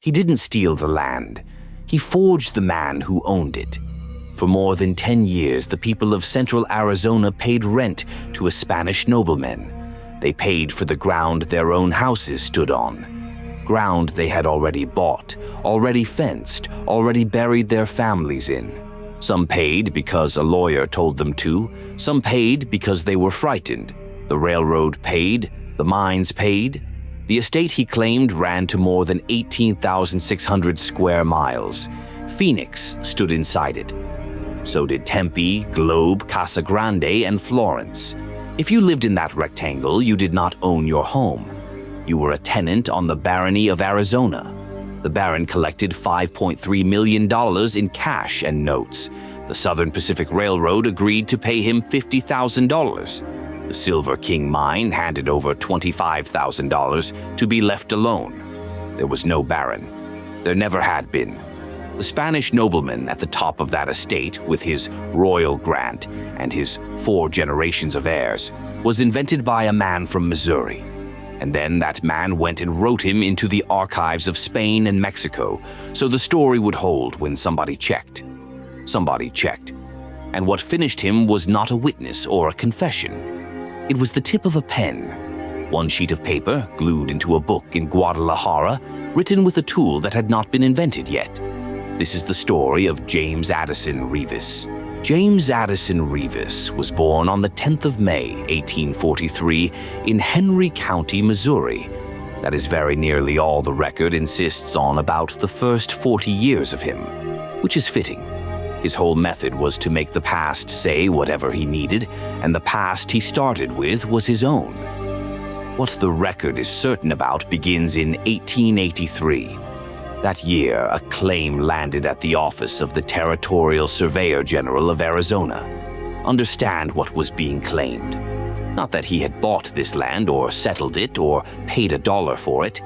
He didn't steal the land. He forged the man who owned it. For more than 10 years, the people of central Arizona paid rent to a Spanish nobleman. They paid for the ground their own houses stood on. Ground they had already bought, already fenced, already buried their families in. Some paid because a lawyer told them to. Some paid because they were frightened. The railroad paid. The mines paid. The estate he claimed ran to more than 18,600 square miles. Phoenix stood inside it. So did Tempe, Globe, Casa Grande, and Florence. If you lived in that rectangle, you did not own your home. You were a tenant on the barony of Arizona. The baron collected $5.3 million in cash and notes. The Southern Pacific Railroad agreed to pay him $50,000. The Silver King mine handed over $25,000 to be left alone. There was no baron. There never had been. The Spanish nobleman at the top of that estate, with his royal grant and his 4 generations of heirs, was invented by a man from Missouri. And then that man went and wrote him into the archives of Spain and Mexico, so the story would hold when somebody checked. Somebody checked. And what finished him was not a witness or a confession. It was the tip of a pen. One sheet of paper glued into a book in Guadalajara, written with a tool that had not been invented yet. This is the story of James Addison Reavis. James Addison Reavis was born on the 10th of May, 1843, in Henry County, Missouri. That is very nearly all the record insists on about the first 40 years of him, which is fitting. His whole method was to make the past say whatever he needed, and the past he started with was his own. What the record is certain about begins in 1883. That year, a claim landed at the office of the Territorial Surveyor General of Arizona. Understand what was being claimed. Not that he had bought this land or settled it or paid $1 for it.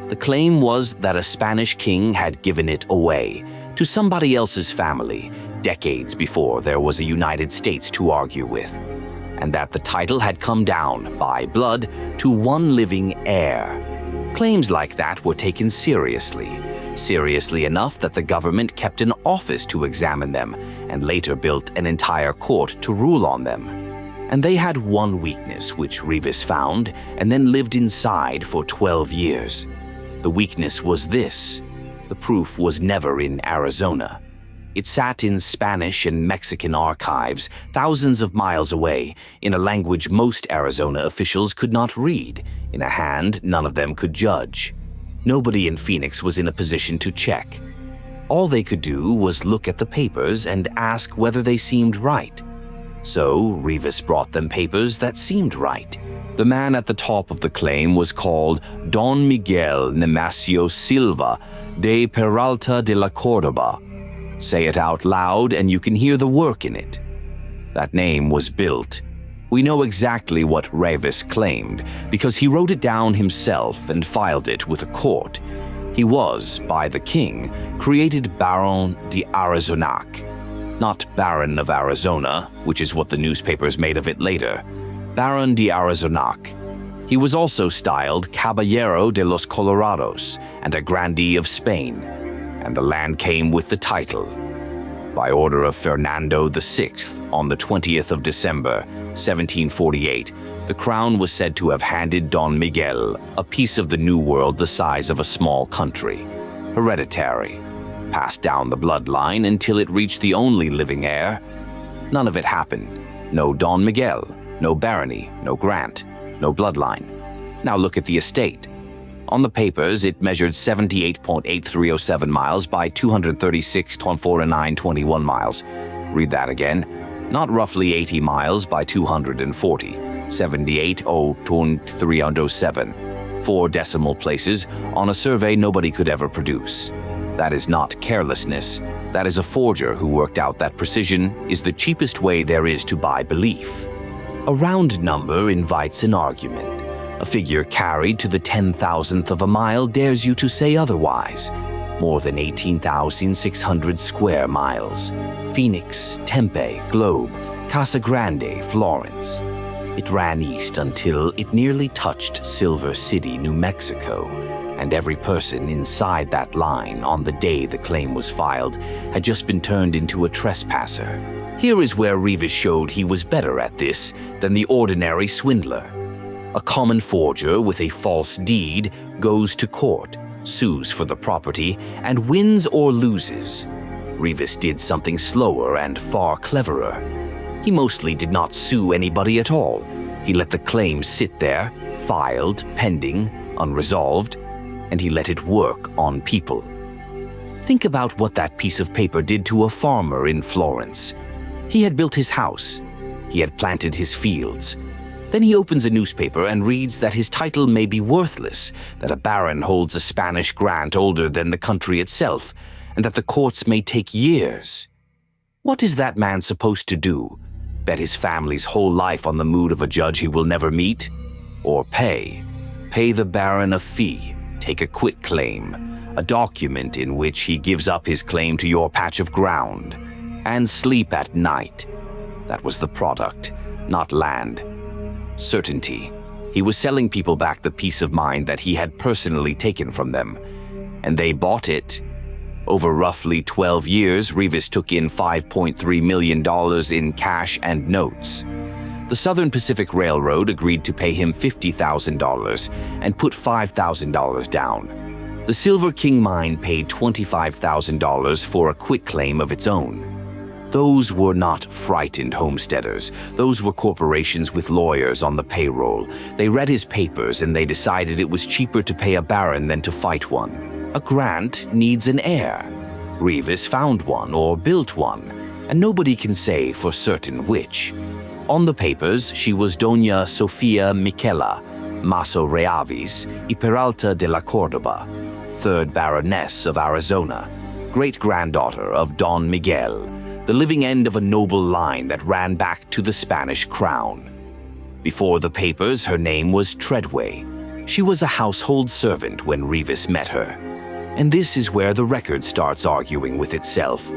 The claim was that a Spanish king had given it away to somebody else's family decades before there was a United States to argue with, and that the title had come down by blood to one living heir. Claims like that were taken seriously enough that the government kept an office to examine them and later built an entire court to rule on them. And they had one weakness, which Reavis found and then lived inside for 12 years. The weakness was this: the proof was never in Arizona. It sat in Spanish and Mexican archives, thousands of miles away, in a language most Arizona officials could not read, in a hand none of them could judge. Nobody in Phoenix was in a position to check. All they could do was look at the papers and ask whether they seemed right. So Reavis brought them papers that seemed right. The man at the top of the claim was called Don Miguel Nemesio Silva de Peralta de la Cordoba. Say it out loud and you can hear the work in it. That name was built. We know exactly what Reavis claimed because he wrote it down himself and filed it with a court. He was, by the king, created Baron de Arizonac. Not Baron of Arizona, which is what the newspapers made of it later. Baron de Arizonac. He was also styled Caballero de los Colorados and a grandee of Spain, and the land came with the title. By order of Fernando VI, on the 20th of December, 1748, the crown was said to have handed Don Miguel a piece of the New World the size of a small country. Hereditary. Passed down the bloodline until it reached the only living heir. None of it happened. No Don Miguel, no barony, no grant, no bloodline. Now look at the estate. On the papers, it measured 78.8307 miles by 236.4921 miles. Read that again. Not roughly 80 miles by 240. 78.0307. 4 decimal places on a survey nobody could ever produce. That is not carelessness. That is a forger who worked out that precision is the cheapest way there is to buy belief. A round number invites an argument. A figure carried to the 10,000th of a mile dares you to say otherwise. More than 18,600 square miles. Phoenix, Tempe, Globe, Casa Grande, Florence. It ran east until it nearly touched Silver City, New Mexico, and every person inside that line on the day the claim was filed had just been turned into a trespasser. Here is where Reavis showed he was better at this than the ordinary swindler. A common forger with a false deed goes to court, sues for the property, and wins or loses. Reavis did something slower and far cleverer. He mostly did not sue anybody at all. He let the claim sit there, filed, pending, unresolved, and he let it work on people. Think about what that piece of paper did to a farmer in Florence. He had built his house. He had planted his fields. Then he opens a newspaper and reads that his title may be worthless, that a baron holds a Spanish grant older than the country itself, and that the courts may take years. What is that man supposed to do? Bet his family's whole life on the mood of a judge he will never meet? Or pay the baron a fee, take a quitclaim, a document in which he gives up his claim to your patch of ground, and sleep at night. That was the product, not land. Certainty. He was selling people back the peace of mind that he had personally taken from them, and they bought it. Over roughly 12 years, Reavis took in $5.3 million in cash and notes. The Southern Pacific Railroad agreed to pay him $50,000 and put $5,000 down. The Silver King Mine paid $25,000 for a quitclaim of its own. Those were not frightened homesteaders. Those were corporations with lawyers on the payroll. They read his papers and they decided it was cheaper to pay a baron than to fight one. A grant needs an heir. Reavis found one or built one, and nobody can say for certain which. On the papers, she was Doña Sofia Michela, Maso Reavis y Peralta de la Córdoba, 3rd Baroness of Arizona, great-granddaughter of Don Miguel, the living end of a noble line that ran back to the Spanish crown. Before the papers, her name was Treadway. She was a household servant when Reavis met her. And this is where the record starts arguing with itself.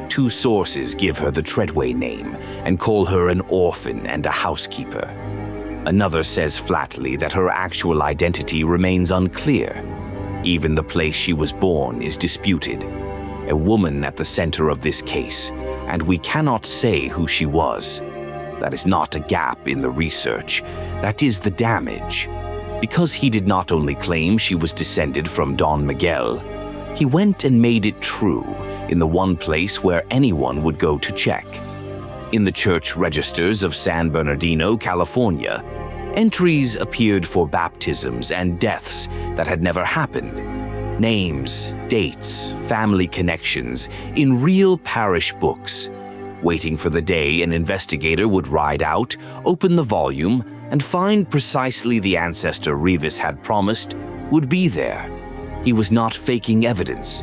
Two sources give her the Treadway name and call her an orphan and a housekeeper. Another says flatly that her actual identity remains unclear. Even the place she was born is disputed. A woman at the center of this case, and we cannot say who she was. That is not a gap in the research. That is the damage. Because he did not only claim she was descended from Don Miguel, he went and made it true in the one place where anyone would go to check. In the church registers of San Bernardino, California, entries appeared for baptisms and deaths that had never happened. Names, dates, family connections in real parish books, waiting for the day an investigator would ride out, open the volume, and find precisely the ancestor Reavis had promised would be there. He was not faking evidence.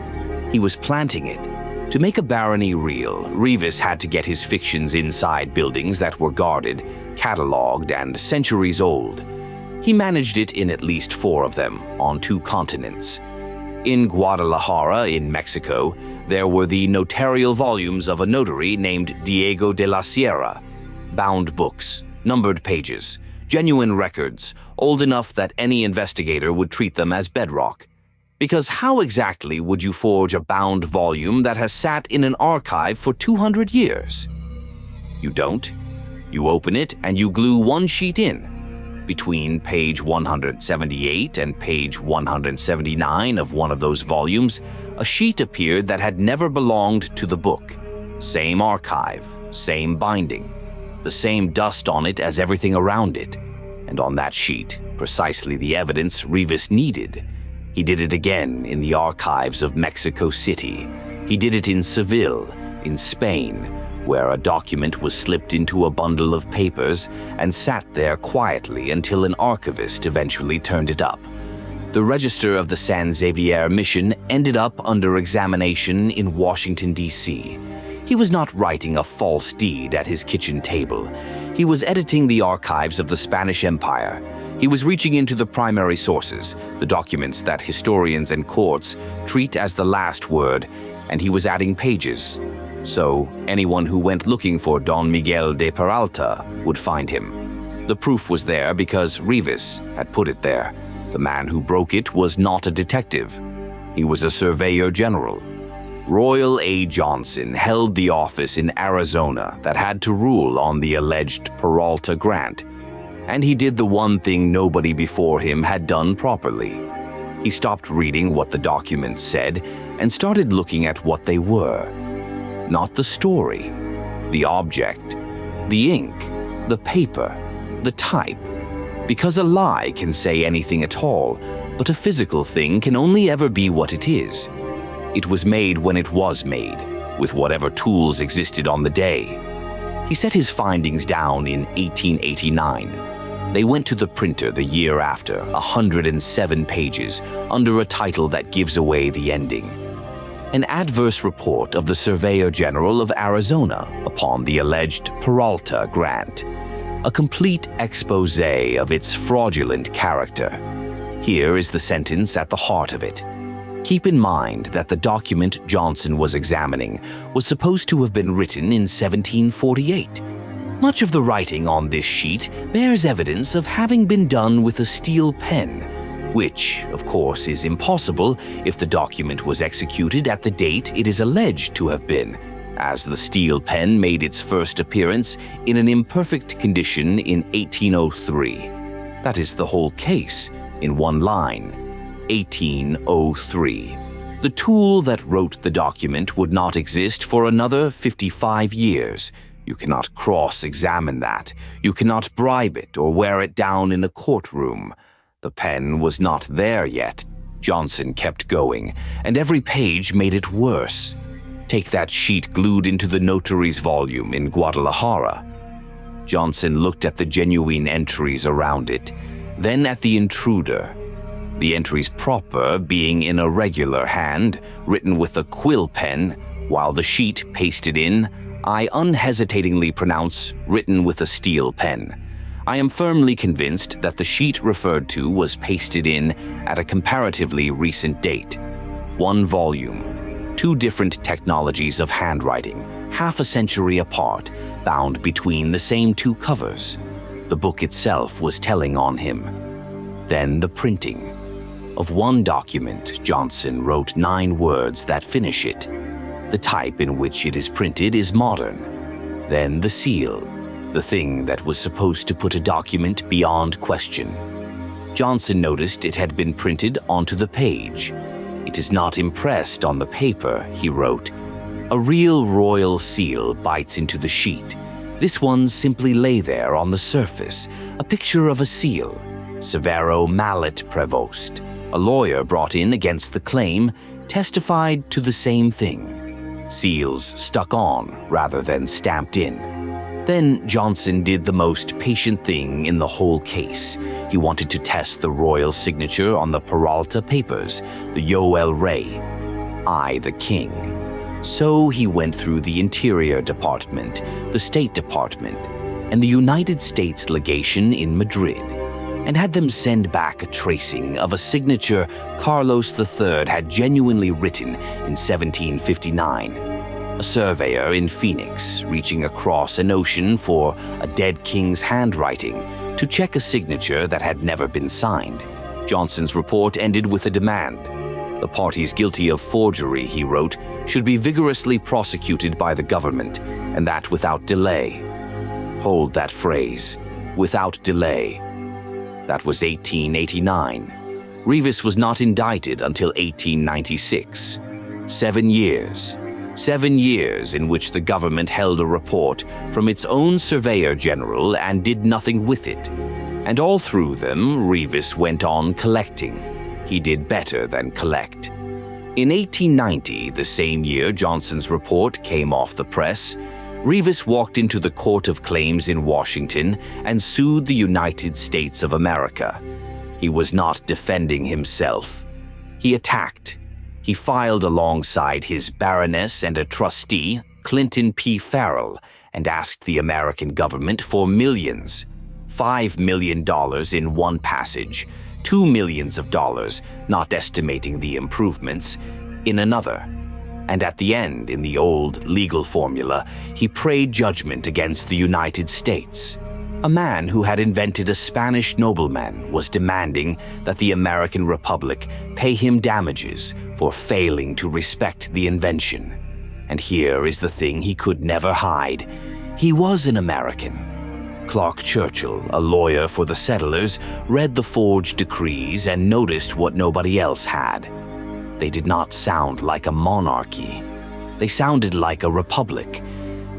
He was planting it. To make a barony real, Reavis had to get his fictions inside buildings that were guarded, catalogued, and centuries old. He managed it in at least 4 of them, on 2 continents. In Guadalajara, in Mexico, there were the notarial volumes of a notary named Diego de la Sierra. Bound books, numbered pages, genuine records, old enough that any investigator would treat them as bedrock. Because how exactly would you forge a bound volume that has sat in an archive for 200 years? You don't. You open it and you glue one sheet in. Between page 178 and page 179 of one of those volumes, a sheet appeared that had never belonged to the book. Same archive, same binding, the same dust on it as everything around it. And on that sheet, precisely the evidence Reavis needed. He did it again in the archives of Mexico City. He did it in Seville, in Spain, where a document was slipped into a bundle of papers and sat there quietly until an archivist eventually turned it up. The register of the San Xavier mission ended up under examination in Washington, D.C. He was not writing a false deed at his kitchen table. He was editing the archives of the Spanish Empire. He was reaching into the primary sources, the documents that historians and courts treat as the last word, and he was adding pages. So anyone who went looking for Don Miguel de Peralta would find him. The proof was there because Reavis had put it there. The man who broke it was not a detective. He was a Surveyor General. Royal A. Johnson held the office in Arizona that had to rule on the alleged Peralta grant, and he did the one thing nobody before him had done properly. He stopped reading what the documents said and started looking at what they were. Not the story, the object, the ink, the paper, the type. Because a lie can say anything at all, but a physical thing can only ever be what it is. It was made when it was made, with whatever tools existed on the day. He set his findings down in 1889. They went to the printer the year after, 107 pages, under a title that gives away the ending. An adverse report of the Surveyor General of Arizona upon the alleged Peralta grant. A complete expose of its fraudulent character. Here is the sentence at the heart of it. Keep in mind that the document Johnson was examining was supposed to have been written in 1748. Much of the writing on this sheet bears evidence of having been done with a steel pen, which, of course, is impossible if the document was executed at the date it is alleged to have been, as the steel pen made its first appearance in an imperfect condition in 1803. That is the whole case, in one line. 1803. The tool that wrote the document would not exist for another 55 years. You cannot cross-examine that. You cannot bribe it or wear it down in a courtroom. The pen was not there yet. Johnson kept going, and every page made it worse. Take that sheet glued into the notary's volume in Guadalajara. Johnson looked at the genuine entries around it, then at the intruder. The entries proper being in a regular hand, written with a quill pen, while the sheet pasted in, I unhesitatingly pronounce written with a steel pen. I am firmly convinced that the sheet referred to was pasted in at a comparatively recent date. One volume, two different technologies of handwriting, half a century apart, bound between the same two covers. The book itself was telling on him. Then the printing. Of one document, Johnson wrote 9 words that finish it. The type in which it is printed is modern. Then the seal, the thing that was supposed to put a document beyond question. Johnson noticed it had been printed onto the page. It is not impressed on the paper, he wrote. A real royal seal bites into the sheet. This one simply lay there on the surface, a picture of a seal. Severo Mallet Prevost. A lawyer brought in against the claim testified to the same thing. Seals stuck on rather than stamped in. Then Johnson did the most patient thing in the whole case. He wanted to test the royal signature on the Peralta papers, the Yoel Rey, I the King. So he went through the Interior Department, the State Department, and the United States Legation in Madrid, and had them send back a tracing of a signature Carlos III had genuinely written in 1759. A surveyor in Phoenix reaching across an ocean for a dead king's handwriting to check a signature that had never been signed. Johnson's report ended with a demand. The parties guilty of forgery, he wrote, should be vigorously prosecuted by the government, and that without delay. Hold that phrase, without delay. That was 1889. Reavis was not indicted until 1896. 7 years. 7 years in which the government held a report from its own Surveyor General and did nothing with it. And all through them, Reavis went on collecting. He did better than collect. In 1890, the same year Johnson's report came off the press, Reavis walked into the Court of Claims in Washington and sued the United States of America. He was not defending himself. He attacked. He filed alongside his Baroness and a trustee, Clinton P. Farrell, and asked the American government for millions. $5 million in one passage, $2 million, not estimating the improvements, in another. And at the end, in the old legal formula, he prayed judgment against the United States. A man who had invented a Spanish nobleman was demanding that the American Republic pay him damages for failing to respect the invention. And here is the thing he could never hide. He was an American. Clark Churchill, a lawyer for the settlers, read the forged decrees and noticed what nobody else had. They did not sound like a monarchy. They sounded like a republic.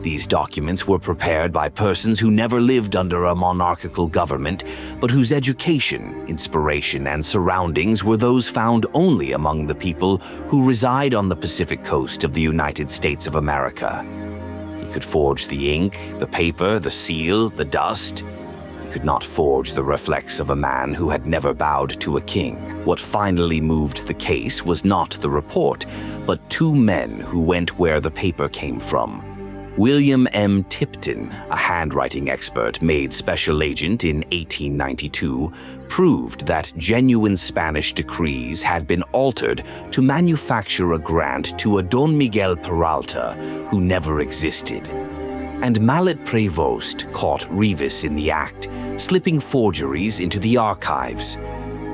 These documents were prepared by persons who never lived under a monarchical government, but whose education, inspiration, and surroundings were those found only among the people who reside on the Pacific coast of the United States of America. He could forge the ink, the paper, the seal, the dust. He could not forge the reflex of a man who had never bowed to a king. What finally moved the case was not the report, but two men who went where the paper came from. William M. Tipton, a handwriting expert made special agent in 1892, proved that genuine Spanish decrees had been altered to manufacture a grant to a Don Miguel Peralta who never existed. And Mallet Prevost caught Reavis in the act, slipping forgeries into the archives.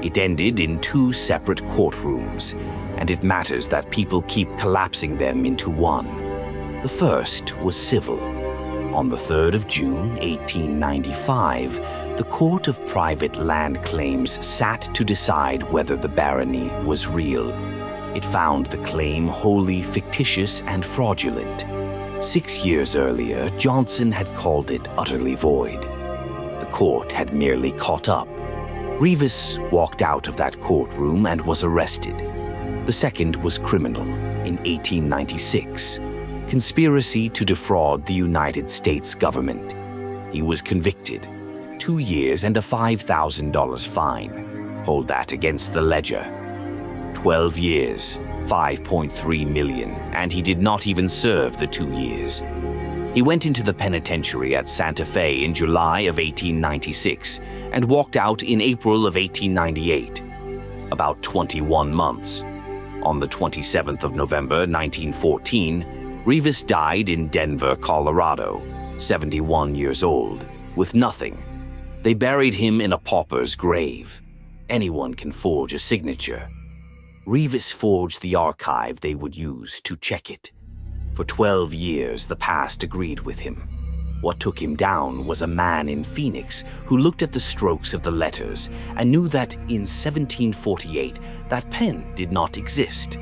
It ended in two separate courtrooms, and it matters that people keep collapsing them into one. The first was civil. On the 3rd of June, 1895, the Court of Private Land Claims sat to decide whether the barony was real. It found the claim wholly fictitious and fraudulent. 6 years earlier, Johnson had called it utterly void. The court had merely caught up. Reavis walked out of that courtroom and was arrested. The second was criminal in 1896. Conspiracy to defraud the United States government. He was convicted. 2 years and a $5,000 fine. Hold that against the ledger. 12 years, $5.3 million, and he did not even serve the 2 years. He went into the penitentiary at Santa Fe in July of 1896 and walked out in April of 1898. About 21 months. On the 27th of November, 1914, Reavis died in Denver, Colorado, 71 years old, with nothing. They buried him in a pauper's grave. Anyone can forge a signature. Reavis forged the archive they would use to check it. For 12 years, the past agreed with him. What took him down was a man in Phoenix who looked at the strokes of the letters and knew that in 1748 that pen did not exist.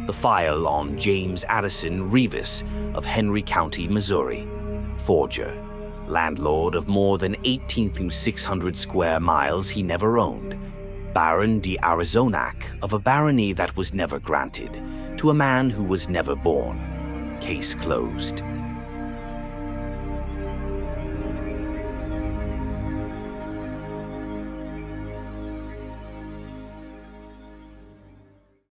The file on James Addison Reavis of Henry County, Missouri. Forger. Landlord of more than 18,600 square miles he never owned. Baron de Arizonac of a barony that was never granted to a man who was never born. Case closed.